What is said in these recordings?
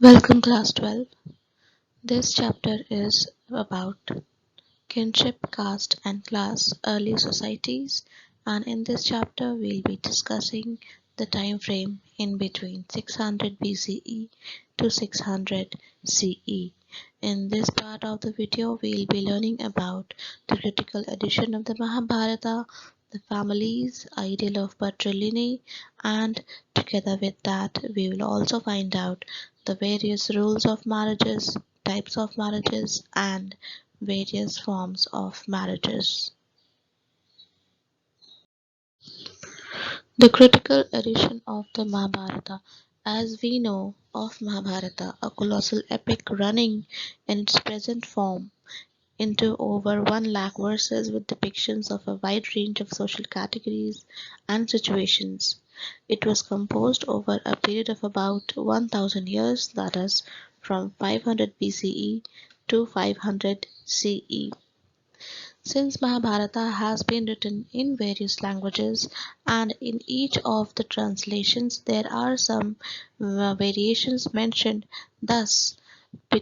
Welcome class 12. This chapter is about kinship, caste and class, early societies, and in this chapter we'll be discussing the time frame in between 600 BCE to 600 CE. In this part of the video we'll be learning about the critical edition of the Mahabharata, the family's ideal of patrilineal, and together with that we will also find out the various rules of marriages, types of marriages and various forms of marriages. The critical edition of the Mahabharata. As we know of Mahabharata, a colossal epic running in its present form into over 1 lakh verses with depictions of a wide range of social categories and situations. It was composed over a period of about 1000 years, that is, from 500 BCE to 500 CE. Since Mahabharata has been written in various languages and in each of the translations there are some variations mentioned, thus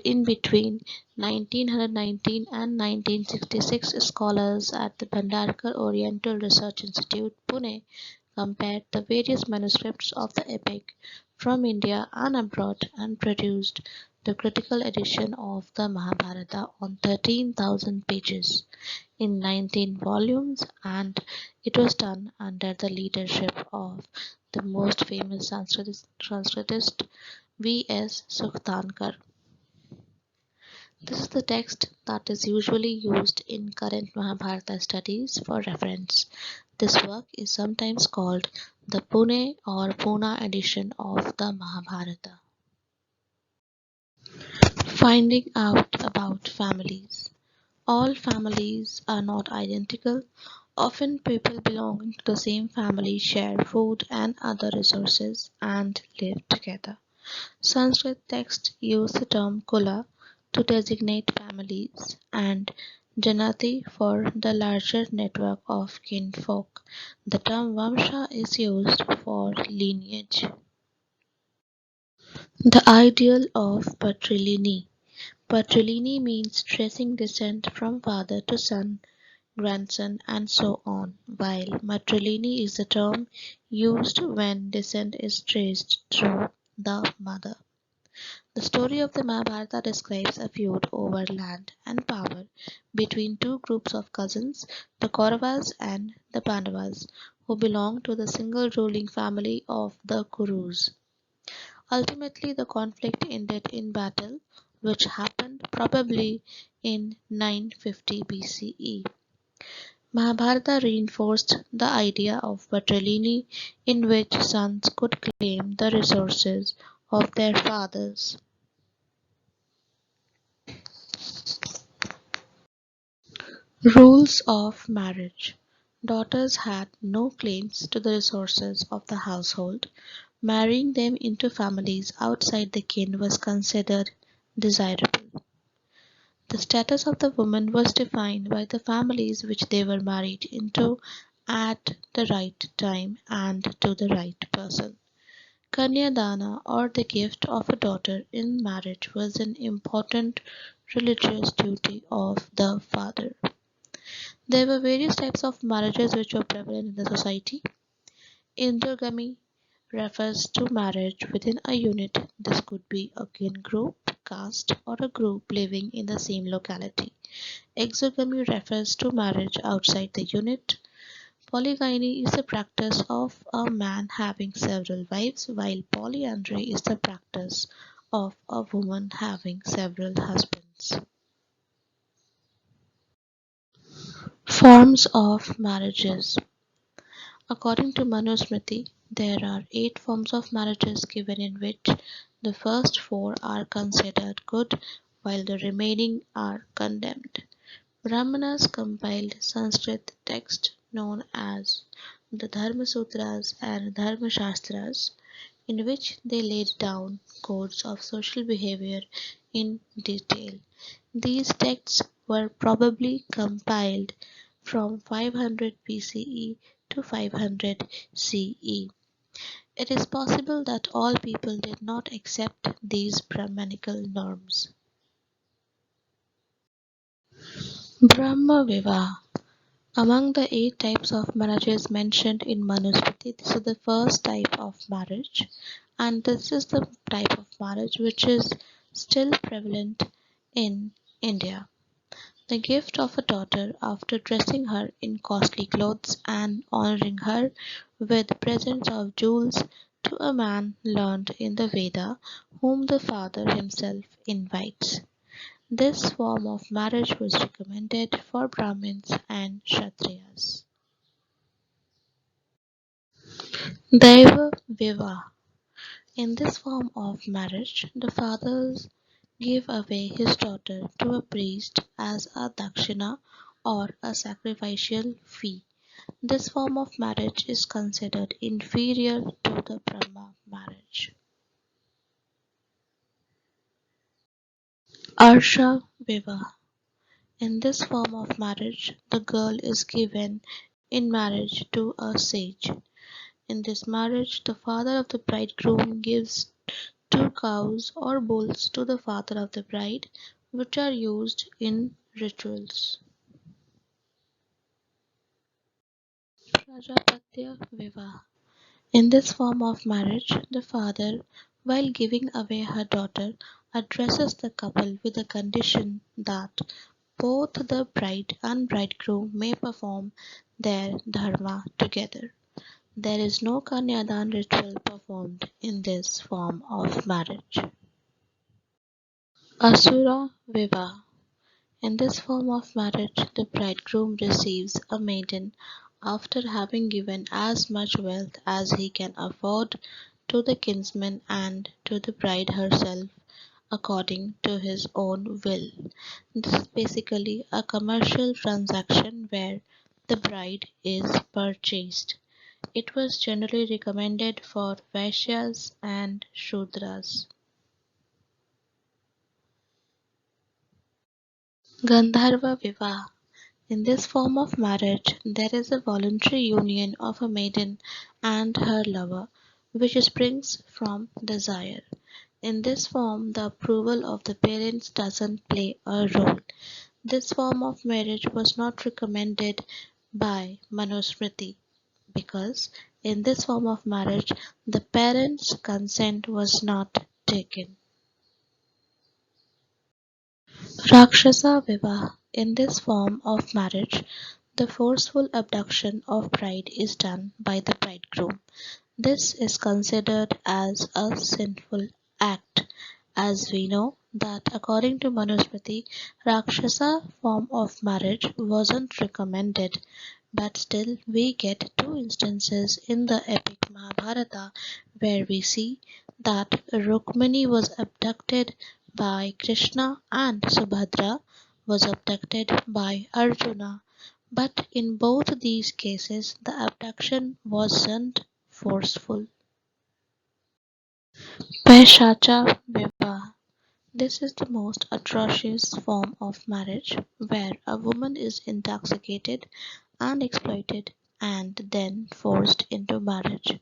in between 1919 and 1966 scholars at the Bhandarkar Oriental Research Institute, Pune compared the various manuscripts of the epic from India and abroad and produced the critical edition of the Mahabharata on 13,000 pages in 19 volumes, and it was done under the leadership of the most famous Sanskritist V.S. Sukhtankar. This is the text that is usually used in current Mahabharata studies for reference. This work is sometimes called the Pune or Pune edition of the Mahabharata. Finding out about families. All families are not identical. Often people belonging to the same family share food and other resources and live together. Sanskrit texts use the term kula to designate families and janati for the larger network of kinfolk. The term vamsha is used for lineage. The ideal of patrilineal. Patrilineal means tracing descent from father to son, grandson and so on, while matrilineal is the term used when descent is traced through the mother. The story of the Mahabharata describes a feud over land and power between two groups of cousins, the Kauravas and the Pandavas, who belonged to the single ruling family of the Kurus. Ultimately, the conflict ended in battle, which happened probably in 950 BCE. Mahabharata reinforced the idea of patrilineal, in which sons could claim the resources of their fathers. Rules of marriage. Daughters had no claims to the resources of the household. Marrying them into families outside the kin was considered desirable. The status of the woman was defined by the families which they were married into at the right time and to the right person. Kanyadana, or the gift of a daughter in marriage, was an important religious duty of the father. There were various types of marriages which were prevalent in the society. Intergamy refers to marriage within a unit. This could be a kin group, caste, or a group living in the same locality. Exogamy refers to marriage outside the unit. Polygyny is the practice of a man having several wives, while polyandry is the practice of a woman having several husbands. Forms of marriages. According to Manusmriti, there are 8 forms of marriages given in which the first 4 are considered good while the remaining are condemned. Brahmanas compiled Sanskrit text known as the Dharma Sutras and Dharma Shastras, in which they laid down codes of social behavior in detail. These texts were probably compiled from 500 BCE to 500 CE. It is possible that all people did not accept these Brahmanical norms. Brahma Vivaha. Among the 8 types of marriages mentioned in Manusmriti, this is the first type of marriage, and this is the type of marriage which is still prevalent in India. The gift of a daughter after dressing her in costly clothes and honoring her with presents of jewels to a man learned in the Veda, whom the father himself invites. This form of marriage was recommended for Brahmins and Kshatriyas. Daiva Vivaha. In this form of marriage, the fathers give away his daughter to a priest as a dakshina or a sacrificial fee. This form of marriage is considered inferior to the Brahma marriage. Arsha Vivaha. In this form of marriage, the girl is given in marriage to a sage. In this marriage, the father of the bridegroom gives 2 cows or bulls to the father of the bride, which are used in rituals. Prajapatya Vivaha. In this form of marriage, the father, while giving away her daughter, addresses the couple with the condition that both the bride and bridegroom may perform their dharma together. There is no Kanyadan ritual performed in this form of marriage. Asura Vivaha. In this form of marriage, the bridegroom receives a maiden after having given as much wealth as he can afford to the kinsman and to the bride herself according to his own will. This is basically a commercial transaction where the bride is purchased. It was generally recommended for Vaishyas and Shudras. Gandharva Vivaha. In this form of marriage, there is a voluntary union of a maiden and her lover, which springs from desire. In this form, the approval of the parents doesn't play a role. This form of marriage was not recommended by Manusmriti because in this form of marriage, the parents' consent was not taken. Rakshasa Vivaha. In this form of marriage, the forceful abduction of bride is done by the bridegroom. This is considered as a sinful act, as we know that according to Manusmriti, Rakshasa form of marriage wasn't recommended, but still we get 2 instances in the epic Mahabharata where we see that Rukmini was abducted by Krishna and Subhadra was abducted by Arjuna. But in both these cases, the abduction wasn't forceful. Paishacha Vivaha. This is the most atrocious form of marriage where a woman is intoxicated and exploited and then forced into marriage.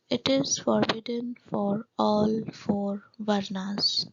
It is forbidden for all 4 varnas.